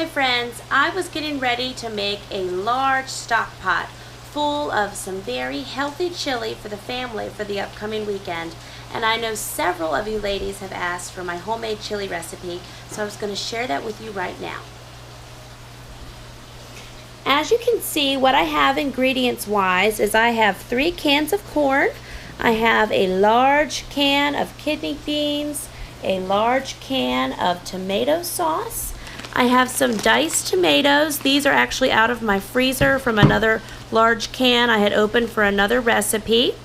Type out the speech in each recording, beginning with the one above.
friends, I was getting ready to make a large stock pot full of some very healthy chili for the family for the upcoming weekend. And I know several of you ladies have asked for my homemade chili recipe, so I was going to share that with you right now. As you can see, what I have ingredients wise is I have 3 cans of corn, I have a large can of kidney beans, a large can of tomato sauce, I have some diced tomatoes. These are actually out of my freezer from another large can I had opened for another recipe.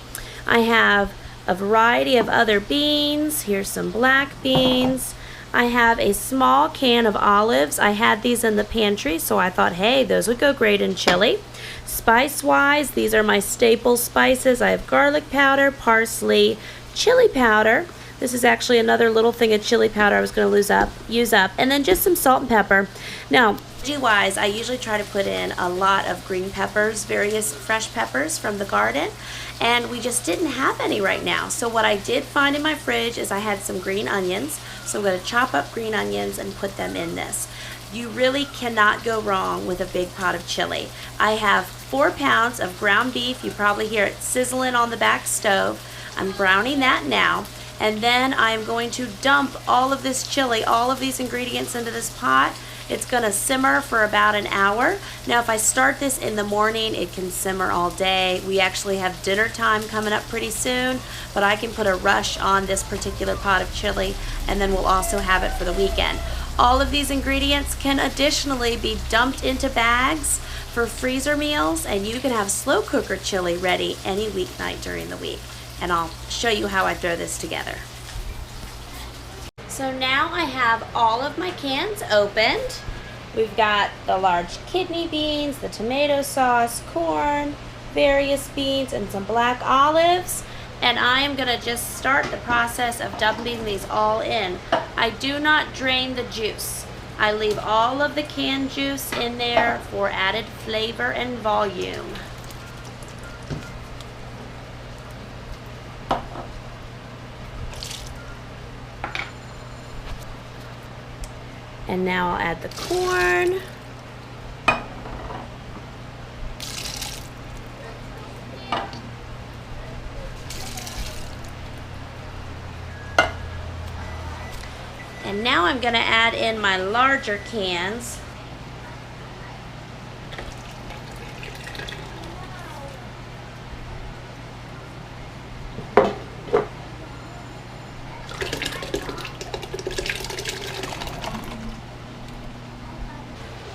I have a variety of other beans. Here's some black beans. I have a small can of olives. I had these in the pantry, so I thought, hey, those would go great in chili. Spice-wise, these are my staple spices. I have garlic powder, parsley, chili powder. This is actually another little thing of chili powder I was going to use up, and then just some salt and pepper. Now, veggie-wise, I usually try to put in a lot of green peppers, various fresh peppers from the garden, and we just didn't have any right now. So what I did find in my fridge is I had some green onions, so I'm going to chop up green onions and put them in this. You really cannot go wrong with a big pot of chili. I have 4 pounds of ground beef. You probably hear it sizzling on the back stove. I'm browning that now. And then I'm going to dump all of this chili, all of these ingredients into this pot. It's going to simmer for about an hour. Now if I start this in the morning, it can simmer all day. We actually have dinner time coming up pretty soon, but I can put a rush on this particular pot of chili, and then we'll also have it for the weekend. All of these ingredients can additionally be dumped into bags for freezer meals, and you can have slow cooker chili ready any weeknight during the week. And I'll show you how I throw this together. So now I have all of my cans opened. We've got the large kidney beans, the tomato sauce, corn, various beans, and some black olives. And I am going to just start the process of dumping these all in. I do not drain the juice. I leave all of the canned juice in there for added flavor and volume. And now I'll add the corn. And now I'm going to add in my larger cans.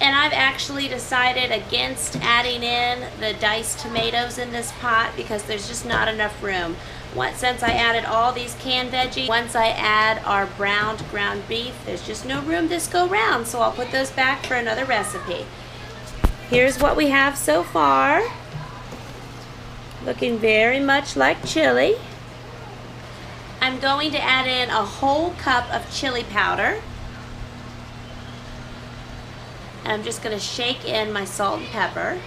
And I've actually decided against adding in the diced tomatoes in this pot because there's just not enough room. Since I added all these canned veggies, once I add our browned ground beef, there's just no room this go round, so I'll put those back for another recipe. Here's what we have so far. Looking very much like chili. I'm going to add in a whole cup of chili powder. And I'm just going to shake in my salt and pepper.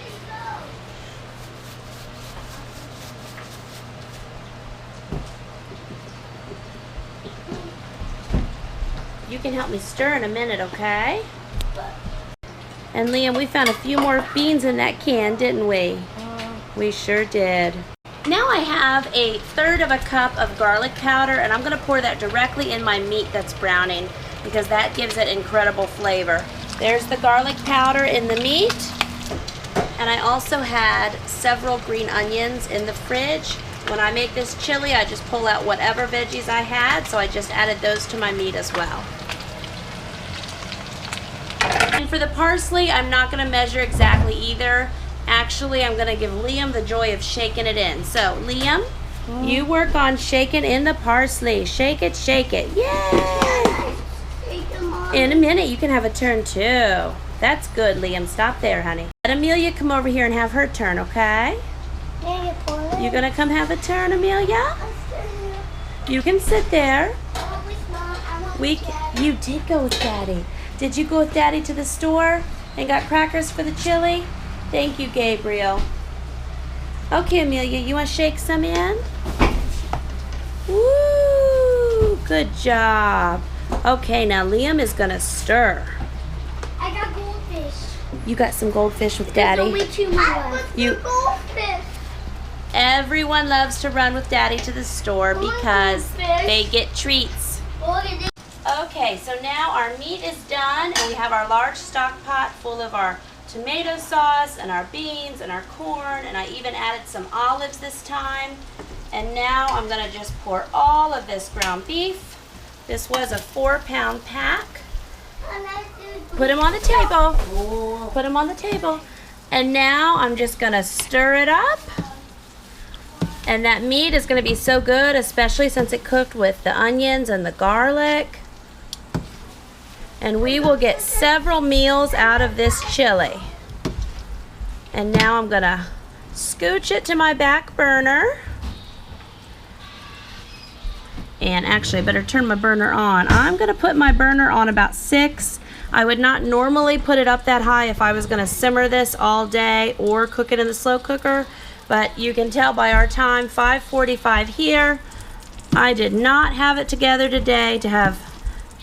You can help me stir in a minute, okay? And Liam, we found a few more beans in that can, didn't we? We sure did. Now I have a 1/3 of a cup of garlic powder, and I'm going to pour that directly in my meat that's browning because that gives it incredible flavor. There's the garlic powder in the meat, and I also had several green onions in the fridge. When I make this chili, I just pull out whatever veggies I had, so I just added those to my meat as well. And for the parsley, I'm not going to measure exactly either. Actually, I'm going to give Liam the joy of shaking it in. So, Liam, you work on shaking in the parsley. Shake it, shake it. Yay! In a minute, you can have a turn too. That's good, Liam. Stop there, honey. Let Amelia come over here and have her turn, okay? You gonna come have a turn, Amelia? You can sit there. You did go with Daddy. Did you go with Daddy to the store and got crackers for the chili? Thank you, Gabriel. Okay, Amelia, you want to shake some in? Woo! Good job. Okay, now Liam is going to stir. I got gold You got some goldfish with There's Daddy. only 2 more left. You- Goldfish. Everyone loves to run with Daddy to the store because they get treats. Look at this. Okay, so now our meat is done and we have our large stock pot full of our tomato sauce and our beans and our corn, and I even added some olives this time. And now I'm gonna just pour all of this ground beef. This was a 4-pound pack. Put them on the table. Put them on the table. And now I'm just gonna stir it up. And that meat is gonna be so good, especially since it cooked with the onions and the garlic. And we will get several meals out of this chili. And now I'm gonna scooch it to my back burner. And actually, I better turn my burner on. I'm gonna put my burner on about 6. I would not normally put it up that high if I was gonna simmer this all day or cook it in the slow cooker. But you can tell by our time, 5:45 here. I did not have it together today to have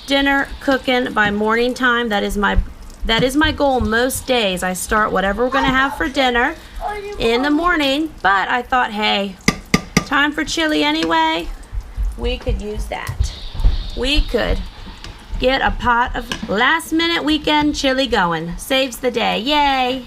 dinner cooking by morning time. That is my goal most days. I start whatever we're gonna have for dinner in the morning, but I thought, hey, time for chili anyway. We could use that. We could get a pot of last minute weekend chili going. Saves the day, yay.